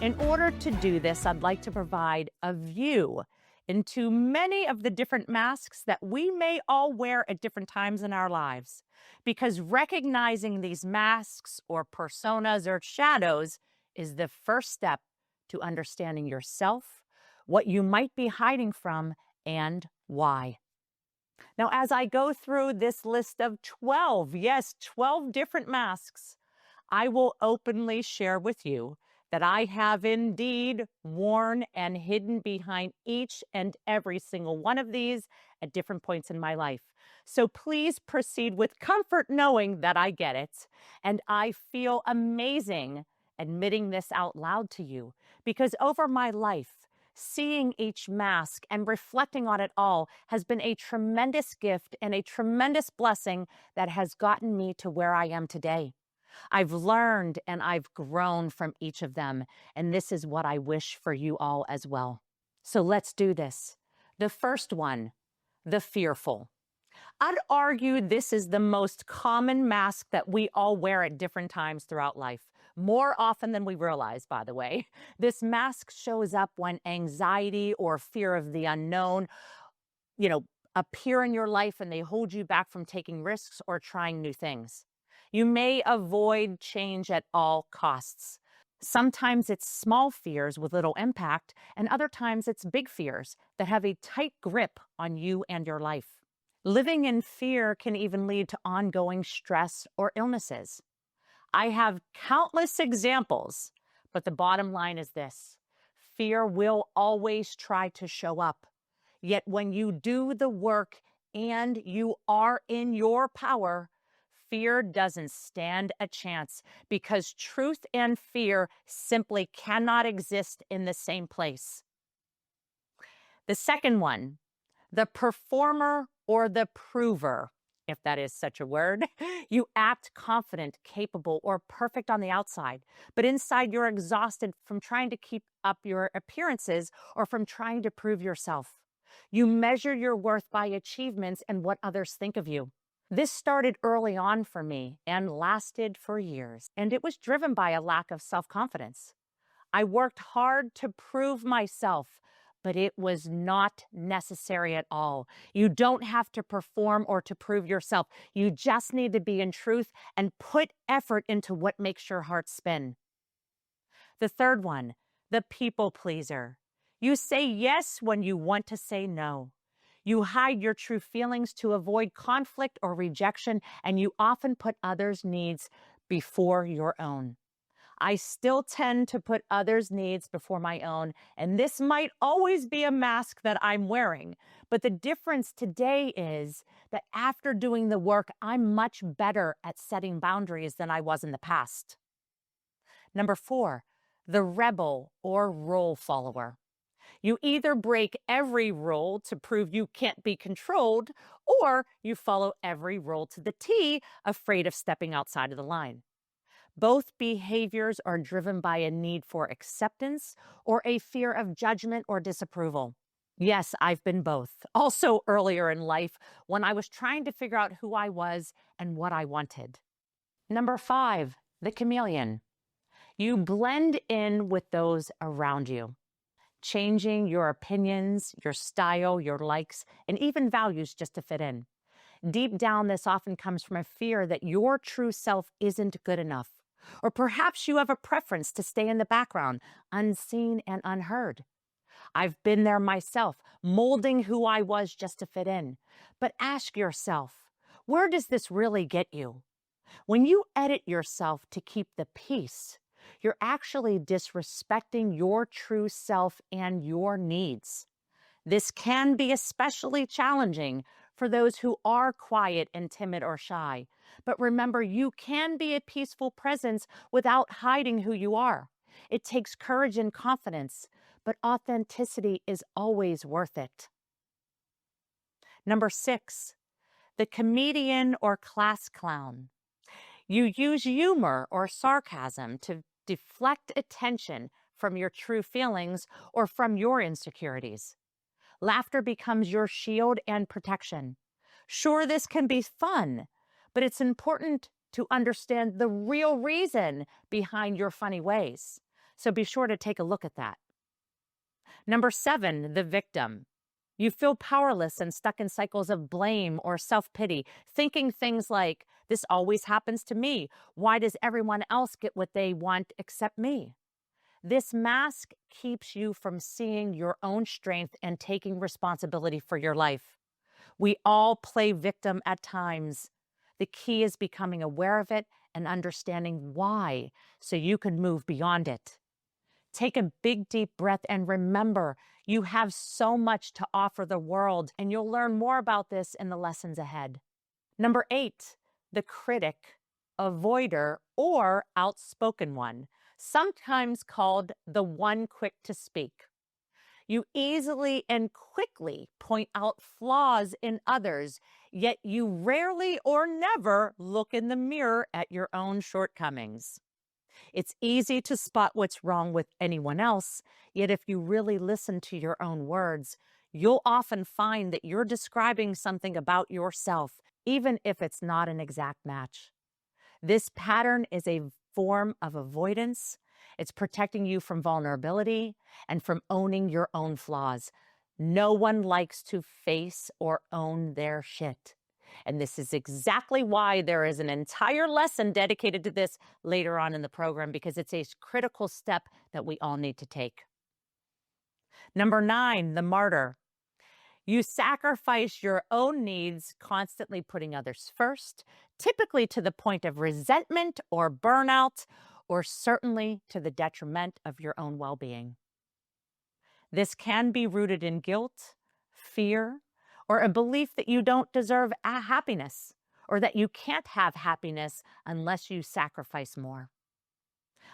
In order to do this, I'd like to provide a view into many of the different masks that we may all wear at different times in our lives. Because recognizing these masks or personas or shadows is the first step to understanding yourself, what you might be hiding from, and why. Now, as I go through this list of 12, yes, 12 different masks, I will openly share with you that I have indeed worn and hidden behind each and every single one of these at different points in my life. So please proceed with comfort knowing that I get it. And I feel amazing admitting this out loud to you because over my life, seeing each mask and reflecting on it all has been a tremendous gift and a tremendous blessing that has gotten me to where I am today. I've learned and I've grown from each of them, and this is what I wish for you all as well. So let's do this. The first one, the fearful. I'd argue this is the most common mask that we all wear at different times throughout life, more often than we realize, by the way. This mask shows up when anxiety or fear of the unknown, appear in your life and they hold you back from taking risks or trying new things. You may avoid change at all costs. Sometimes it's small fears with little impact, and other times it's big fears that have a tight grip on you and your life. Living in fear can even lead to ongoing stress or illnesses. I have countless examples, but the bottom line is this: fear will always try to show up. Yet when you do the work and you are in your power, fear doesn't stand a chance because truth and fear simply cannot exist in the same place. The second one, the performer or the prover, if that is such a word. You act confident, capable, or perfect on the outside, but inside you're exhausted from trying to keep up your appearances or from trying to prove yourself. You measure your worth by achievements and what others think of you. This started early on for me and lasted for years, and it was driven by a lack of self-confidence. I worked hard to prove myself, but it was not necessary at all. You don't have to perform or to prove yourself. You just need to be in truth and put effort into what makes your heart spin. The third one, the people pleaser. You say yes when you want to say no. You hide your true feelings to avoid conflict or rejection, and you often put others' needs before your own. I still tend to put others' needs before my own, and this might always be a mask that I'm wearing. But the difference today is that after doing the work, I'm much better at setting boundaries than I was in the past. Number 4, the rebel or rule follower. You either break every rule to prove you can't be controlled, or you follow every rule to the T, afraid of stepping outside of the line. Both behaviors are driven by a need for acceptance or a fear of judgment or disapproval. Yes, I've been both. Also earlier in life when I was trying to figure out who I was and what I wanted. Number 5, the chameleon. You blend in with those around you, changing your opinions, your style, your likes, and even values just to fit in. Deep down, this often comes from a fear that your true self isn't good enough. Or perhaps you have a preference to stay in the background, unseen and unheard. I've been there myself, molding who I was just to fit in. But ask yourself, where does this really get you? When you edit yourself to keep the peace, you're actually disrespecting your true self and your needs. This can be especially challenging for those who are quiet and timid or shy. But remember, you can be a peaceful presence without hiding who you are. It takes courage and confidence, but authenticity is always worth it. Number 6, the comedian or class clown. You use humor or sarcasm to deflect attention from your true feelings or from your insecurities. Laughter becomes your shield and protection. Sure, this can be fun, but it's important to understand the real reason behind your funny ways. So be sure to take a look at that. Number 7, the victim. You feel powerless and stuck in cycles of blame or self pity, thinking things like, this always happens to me. Why does everyone else get what they want except me? This mask keeps you from seeing your own strength and taking responsibility for your life. We all play victim at times. The key is becoming aware of it and understanding why so you can move beyond it. Take a big, deep breath and remember you have so much to offer the world, and you'll learn more about this in the lessons ahead. Number 8, the critic, avoider, or outspoken one, sometimes called the one quick to speak. You easily and quickly point out flaws in others, yet you rarely or never look in the mirror at your own shortcomings. It's easy to spot what's wrong with anyone else, yet if you really listen to your own words, you'll often find that you're describing something about yourself, even if it's not an exact match. This pattern is a form of avoidance. It's protecting you from vulnerability and from owning your own flaws. No one likes to face or own their shit. And this is exactly why there is an entire lesson dedicated to this later on in the program, because it's a critical step that we all need to take. Number 9, the martyr. You sacrifice your own needs, constantly putting others first, typically to the point of resentment or burnout, or certainly to the detriment of your own well-being. This can be rooted in guilt, fear, or a belief that you don't deserve happiness, or that you can't have happiness unless you sacrifice more.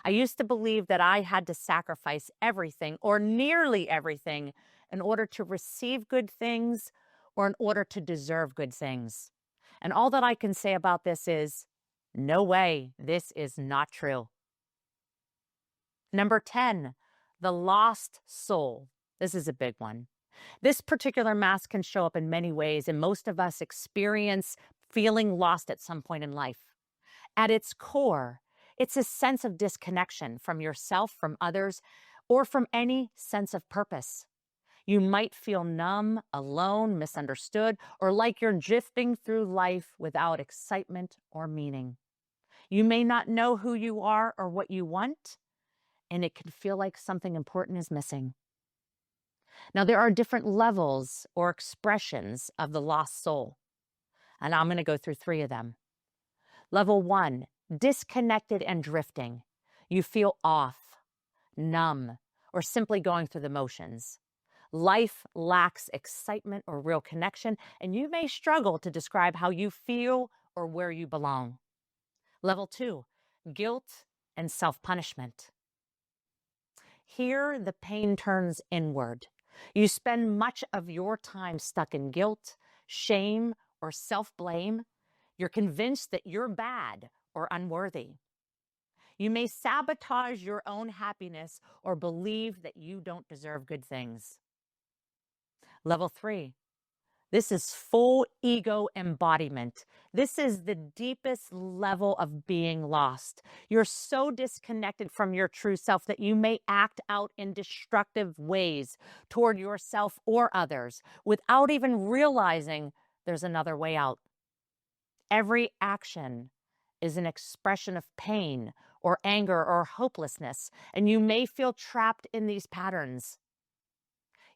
I used to believe that I had to sacrifice everything or nearly everything in order to receive good things or in order to deserve good things. And all that I can say about this is, no way, this is not true. Number 10, the lost soul. This is a big one. This particular mask can show up in many ways, and most of us experience feeling lost at some point in life. At its core, it's a sense of disconnection from yourself, from others, or from any sense of purpose. You might feel numb, alone, misunderstood, or like you're drifting through life without excitement or meaning. You may not know who you are or what you want, and it can feel like something important is missing. Now, there are different levels or expressions of the lost soul, and I'm going to go through 3 of them. Level 1, disconnected and drifting. You feel off, numb, or simply going through the motions. Life lacks excitement or real connection, and you may struggle to describe how you feel or where you belong. Level 2, guilt and self-punishment. Here, the pain turns inward. You spend much of your time stuck in guilt, shame, or self-blame. You're convinced that you're bad or unworthy. You may sabotage your own happiness or believe that you don't deserve good things. Level 3, this is full ego embodiment. This is the deepest level of being lost. You're so disconnected from your true self that you may act out in destructive ways toward yourself or others without even realizing there's another way out. Every action is an expression of pain or anger or hopelessness, and you may feel trapped in these patterns.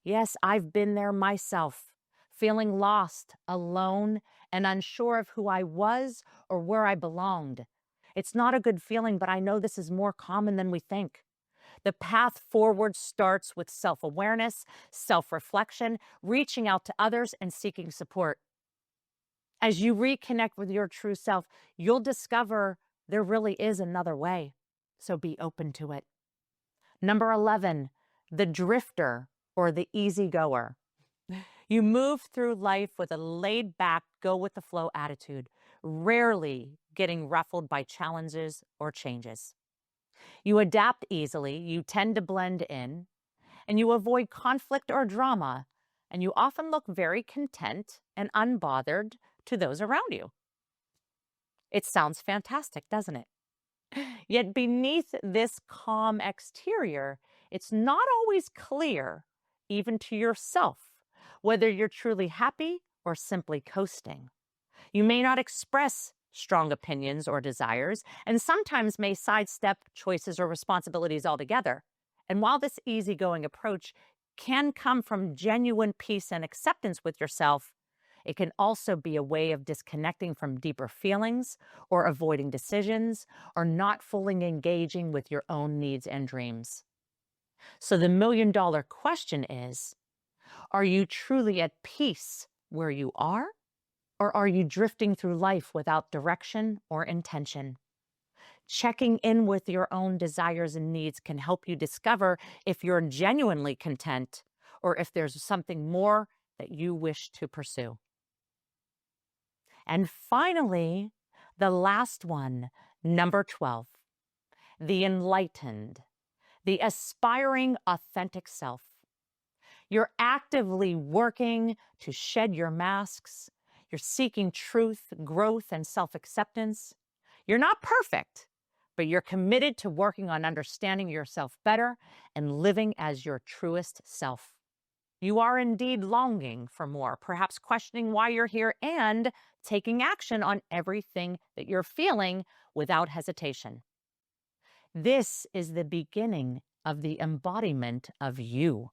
Yes, I've been there myself, feeling lost, alone, and unsure of who I was or where I belonged. It's not a good feeling, but I know this is more common than we think. The path forward starts with self-awareness, self-reflection, reaching out to others, and seeking support. As you reconnect with your true self, you'll discover there really is another way. So be open to it. Number 11, the drifter or the easy-goer. You move through life with a laid-back, go-with-the-flow attitude, rarely getting ruffled by challenges or changes. You adapt easily, you tend to blend in, and you avoid conflict or drama, and you often look very content and unbothered to those around you. It sounds fantastic, doesn't it? Yet beneath this calm exterior, it's not always clear, even to yourself, whether you're truly happy or simply coasting. You may not express strong opinions or desires, and sometimes may sidestep choices or responsibilities altogether. And while this easygoing approach can come from genuine peace and acceptance with yourself, it can also be a way of disconnecting from deeper feelings or avoiding decisions or not fully engaging with your own needs and dreams. So the $1,000,000 question is, are you truly at peace where you are? Or are you drifting through life without direction or intention? Checking in with your own desires and needs can help you discover if you're genuinely content or if there's something more that you wish to pursue. And finally, the last one, number 12, the enlightened, the aspiring authentic self. You're actively working to shed your masks. You're seeking truth, growth, and self acceptance. You're not perfect, but you're committed to working on understanding yourself better and living as your truest self. You are indeed longing for more, perhaps questioning why you're here and taking action on everything that you're feeling without hesitation. This is the beginning of the embodiment of you.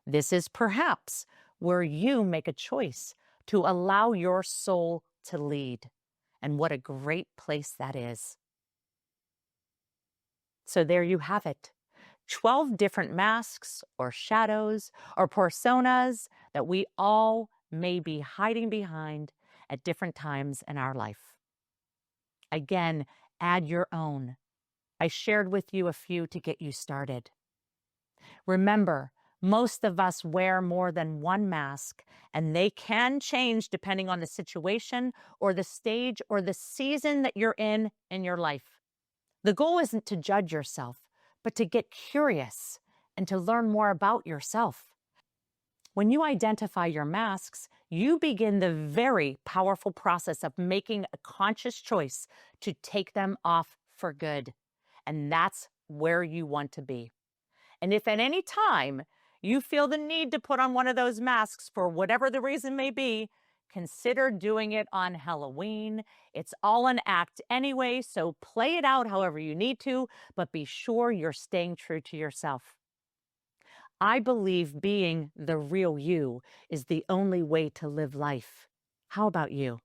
This is perhaps where you make a choice to allow your soul to lead. And what a great place that is. So there you have it. 12 different masks or shadows or personas that we all may be hiding behind at different times in our life. Again, add your own. I shared with you a few to get you started. Remember, most of us wear more than one mask, and they can change depending on the situation or the stage or the season that you're in your life. The goal isn't to judge yourself, but to get curious and to learn more about yourself. When you identify your masks, you begin the very powerful process of making a conscious choice to take them off for good. And that's where you want to be. And if at any time you feel the need to put on one of those masks for whatever the reason may be, consider doing it on Halloween. It's all an act anyway, so play it out however you need to, but be sure you're staying true to yourself. I believe being the real you is the only way to live life. How about you?